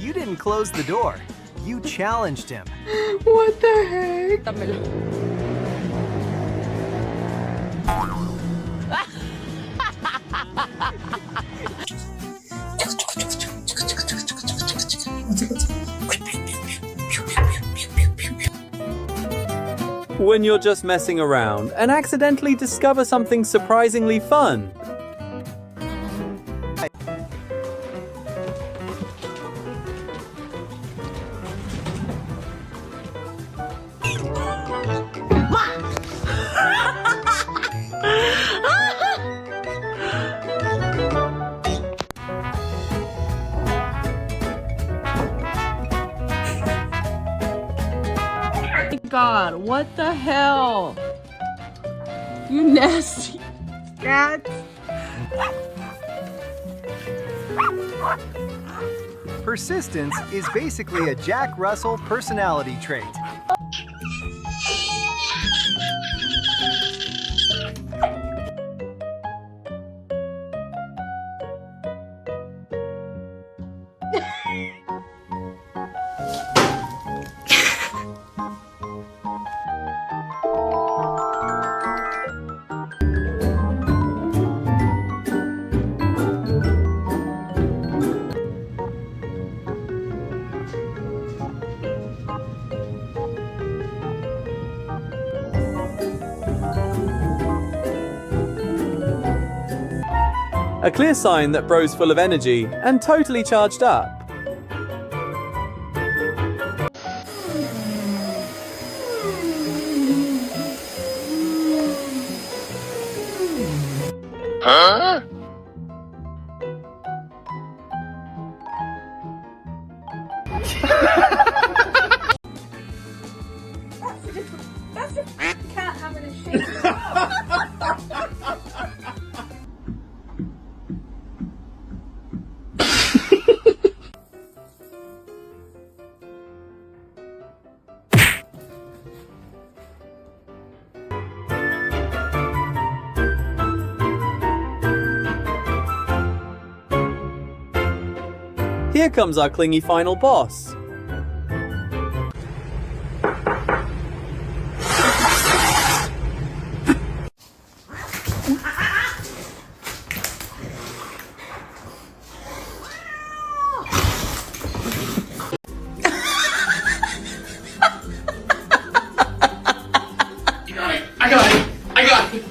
You didn't close the door. You challenged him. What the heck? When you're just messing around and accidentally discover something surprisingly fun. God, what the hell? You nasty cat. Persistence is basically a Jack Russell personality trait. A clear sign that bro's full of energy and totally charged up. Huh? That's a cat having a shake. Here comes our clingy final boss. I got it!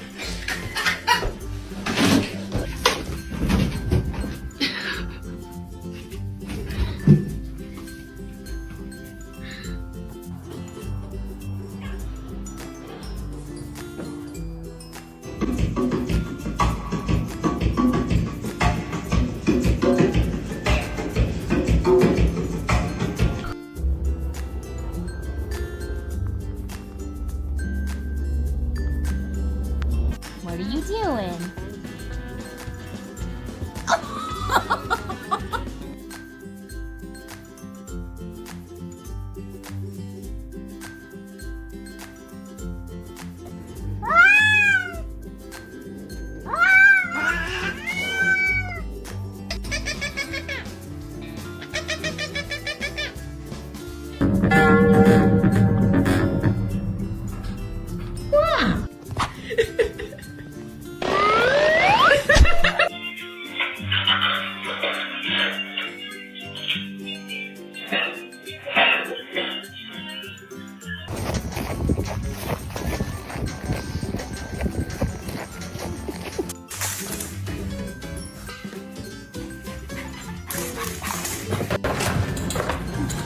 What are you doing?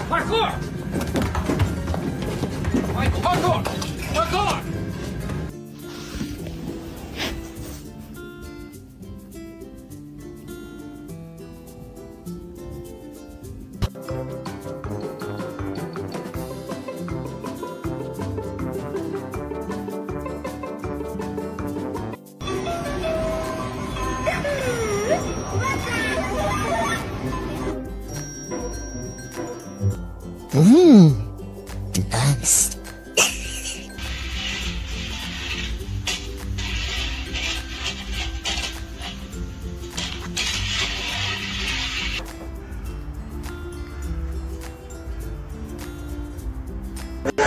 Parkour! Parkour! Parkour! Nice. Twitchy!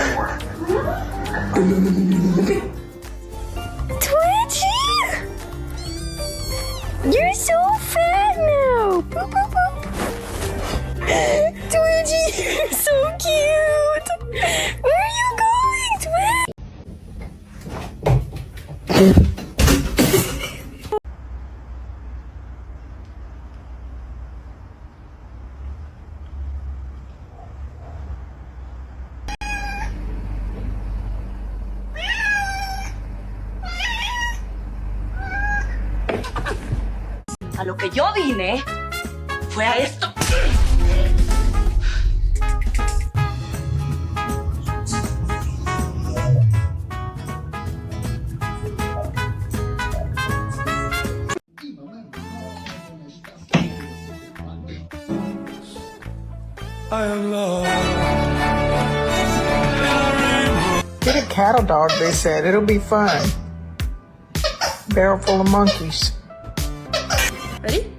You're so fat now! Boop, boop, boop. Twitchy, you're so cute! Where are you going, Twitch? A lo que yo vine fue a esto. Get a cattle dog, they said. It'll be fun. Barrel full of monkeys. Ready?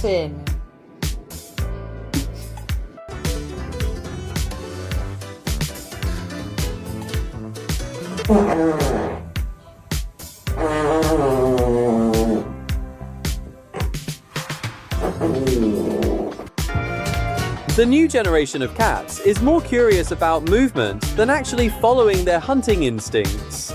Sin. The new generation of cats is more curious about movement than actually following their hunting instincts.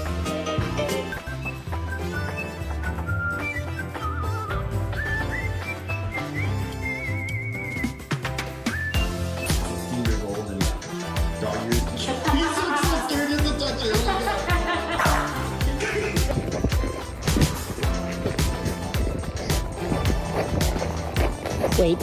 Wait.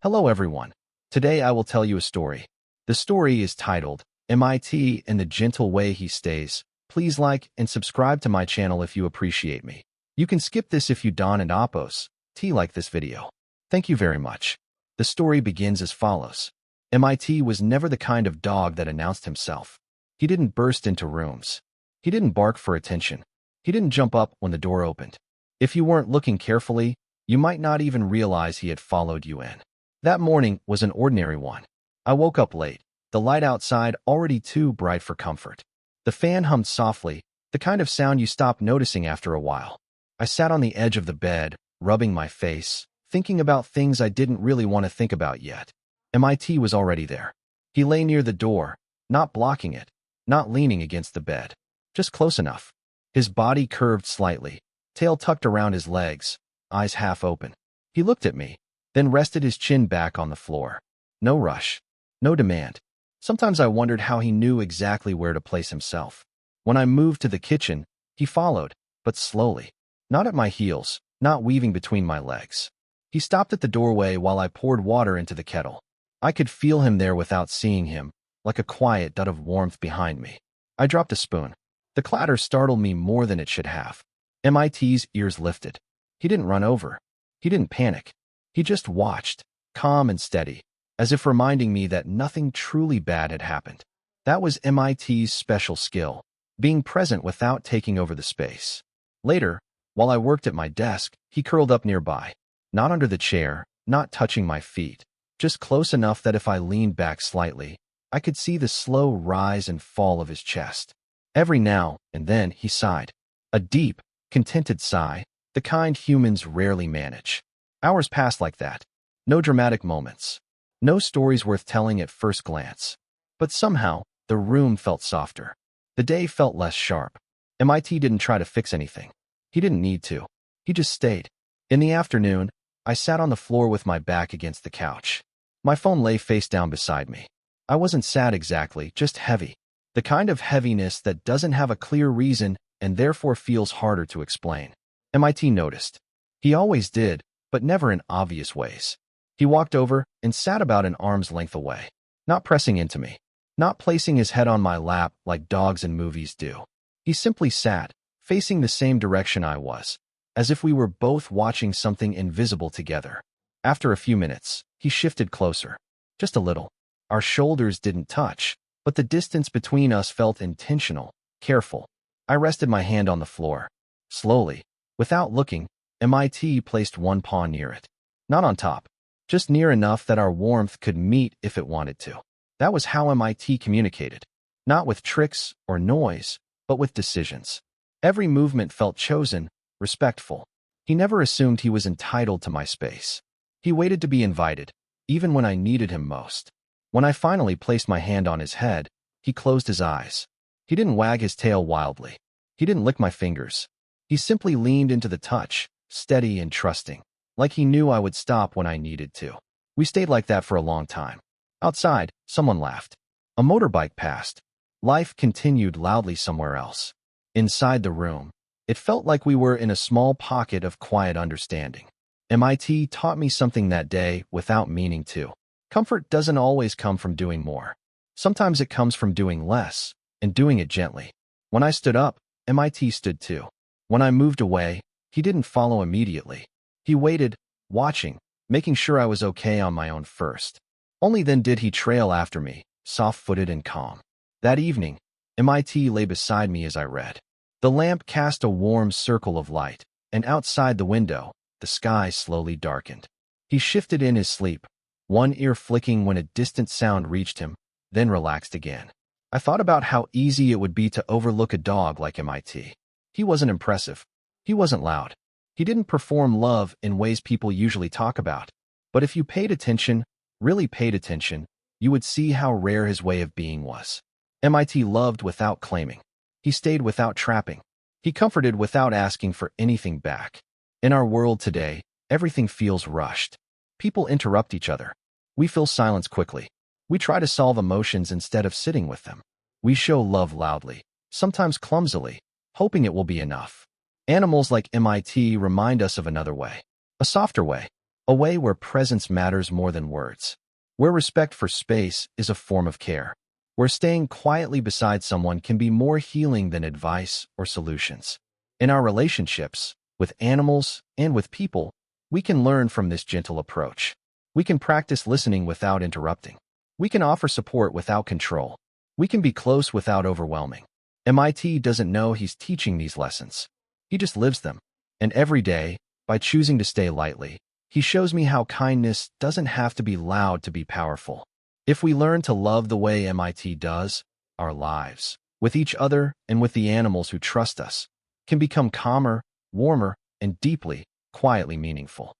Hello everyone. Today I will tell you a story. The story is titled, MIT and the Gentle Way He Stays. Please like and subscribe to my channel if you appreciate me. You can skip this if you don't and oppose. Like this video. Thank you very much. The story begins as follows. MIT was never the kind of dog that announced himself. He didn't burst into rooms. He didn't bark for attention. He didn't jump up when the door opened. If you weren't looking carefully, you might not even realize he had followed you in. That morning was an ordinary one. I woke up late, the light outside already too bright for comfort. The fan hummed softly, the kind of sound you stop noticing after a while. I sat on the edge of the bed, rubbing my face, thinking about things I didn't really want to think about yet. MIT was already there. He lay near the door, not blocking it, not leaning against the bed, just close enough. His body curved slightly, tail tucked around his legs, eyes half open. He looked at me, then rested his chin back on the floor. No rush, no demand. Sometimes I wondered how he knew exactly where to place himself. When I moved to the kitchen, he followed, but slowly. Not at my heels, not weaving between my legs. He stopped at the doorway while I poured water into the kettle. I could feel him there without seeing him, like a quiet dot of warmth behind me. I dropped a spoon. The clatter startled me more than it should have. MIT's ears lifted. He didn't run over. He didn't panic. He just watched, calm and steady, as if reminding me that nothing truly bad had happened. That was MIT's special skill, being present without taking over the space. Later, while I worked at my desk, he curled up nearby, not under the chair, not touching my feet, just close enough that if I leaned back slightly, I could see the slow rise and fall of his chest. Every now and then he sighed, a deep, contented sigh, the kind humans rarely manage. Hours passed like that. No dramatic moments. No stories worth telling at first glance. But somehow, the room felt softer. The day felt less sharp. MIT didn't try to fix anything. He didn't need to. He just stayed. In the afternoon, I sat on the floor with my back against the couch. My phone lay face down beside me. I wasn't sad exactly, just heavy. The kind of heaviness that doesn't have a clear reason and therefore feels harder to explain. MIT noticed. He always did, but never in obvious ways. He walked over and sat about an arm's length away, not pressing into me, not placing his head on my lap like dogs in movies do. He simply sat, facing the same direction I was, as if we were both watching something invisible together. After a few minutes, he shifted closer, just a little. Our shoulders didn't touch, but the distance between us felt intentional, careful. I rested my hand on the floor. Slowly, without looking, MIT placed one paw near it. Not on top, just near enough that our warmth could meet if it wanted to. That was how MIT communicated. Not with tricks or noise, but with decisions. Every movement felt chosen, respectful. He never assumed he was entitled to my space. He waited to be invited, even when I needed him most. When I finally placed my hand on his head, he closed his eyes. He didn't wag his tail wildly. He didn't lick my fingers. He simply leaned into the touch, steady and trusting, like he knew I would stop when I needed to. We stayed like that for a long time. Outside, someone laughed. A motorbike passed. Life continued loudly somewhere else. Inside the room, it felt like we were in a small pocket of quiet understanding. MIT taught me something that day without meaning to. Comfort doesn't always come from doing more. Sometimes it comes from doing less, and doing it gently. When I stood up, MIT stood too. When I moved away, he didn't follow immediately. He waited, watching, making sure I was okay on my own first. Only then did he trail after me, soft-footed and calm. That evening, MIT lay beside me as I read. The lamp cast a warm circle of light, and outside the window, the sky slowly darkened. He shifted in his sleep, one ear flicking when a distant sound reached him, then relaxed again. I thought about how easy it would be to overlook a dog like MIT. He wasn't impressive. He wasn't loud. He didn't perform love in ways people usually talk about. But if you paid attention, really paid attention, you would see how rare his way of being was. MIT loved without claiming. He stayed without trapping. He comforted without asking for anything back. In our world today, everything feels rushed. People interrupt each other. We fill silence quickly. We try to solve emotions instead of sitting with them. We show love loudly, sometimes clumsily, hoping it will be enough. Animals like MIT remind us of another way, a softer way, a way where presence matters more than words, where respect for space is a form of care, where staying quietly beside someone can be more healing than advice or solutions. In our relationships, with animals and with people, we can learn from this gentle approach. We can practice listening without interrupting. We can offer support without control. We can be close without overwhelming. MIT doesn't know he's teaching these lessons. He just lives them. And every day, by choosing to stay lightly, he shows me how kindness doesn't have to be loud to be powerful. If we learn to love the way MIT does, our lives, with each other and with the animals who trust us, can become calmer, warmer, and deeply, quietly meaningful.